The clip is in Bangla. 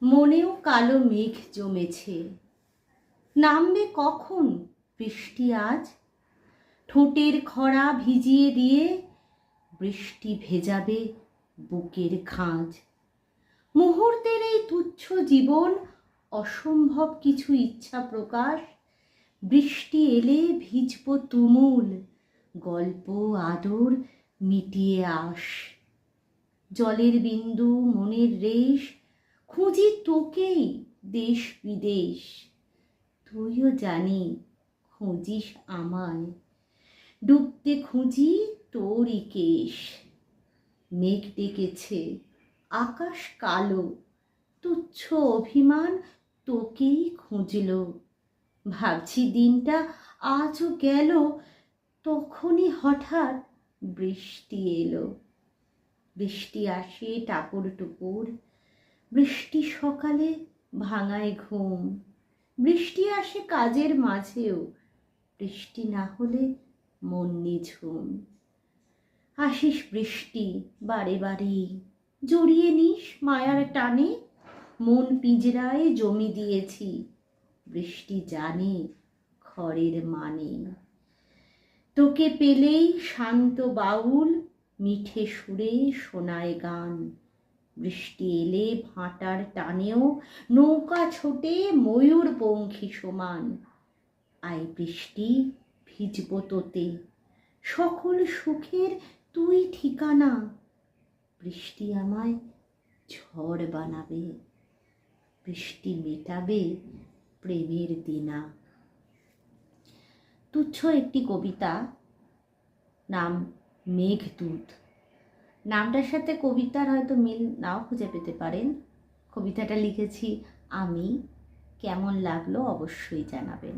মনেও কালো মেঘ জমেছে, নামবে কখন বৃষ্টি আজ? ঠোঁটের খরা ভিজিয়ে দিয়ে বৃষ্টি ভেজাবে বুকের খাঁজ। মুহূর্তের এই তুচ্ছ জীবন, অসম্ভব কিছু ইচ্ছা প্রকাশ। বৃষ্টি এলে ভিজব তুমুল, গল্প আদর মিটিয়ে আস। জলের বিন্দু মনের রেশ, খুঁজি তোকেই দেশ বিদেশ। তুইও জানি খুঁজিস আমায়, ডুবতে খুঁজি তোরই কেশ। মেঘ ডেকেছে, আকাশ কালো, তুচ্ছ অভিমান তোকেই খুঁজল। ভাবছি দিনটা আজও গেল, তখনই হঠাৎ বৃষ্টি এলো। বৃষ্টি আসে টাপুর টুপুর, বৃষ্টি সকালে ভাঙায় ঘুম। বৃষ্টি আসে কাজের মাঝেও, বৃষ্টি না হলে মন নিঝুম। আসিস বৃষ্টি বারে বারে, জড়িয়ে নিস মায়ার টানে। মন পিঞ্জরায় জমি দিয়েছি, বৃষ্টি জানে খড়ের মানে। তোকে পেলেই শান্ত বাউল, মিঠে সুরে শোনায় গান। বৃষ্টি এলে ভাটার টানেও নৌকা ছোটে ময়ূর পঙ্খী সমান। আয় বৃষ্টি ভিজব তোতে, সকল সুখের তুই ঠিকানা। বৃষ্টি আমায় ঝড় বানাবে, বৃষ্টি মেটাবে প্রেমের দেনা। তুচ্ছ একটি কবিতা, নাম মেঘদূত। নামটার সাথে কবিতার হয়তো মিল নাও খুঁজে পেতে পারেন। কবিতাটা লিখেছি আমি। কেমন লাগলো অবশ্যই জানাবেন।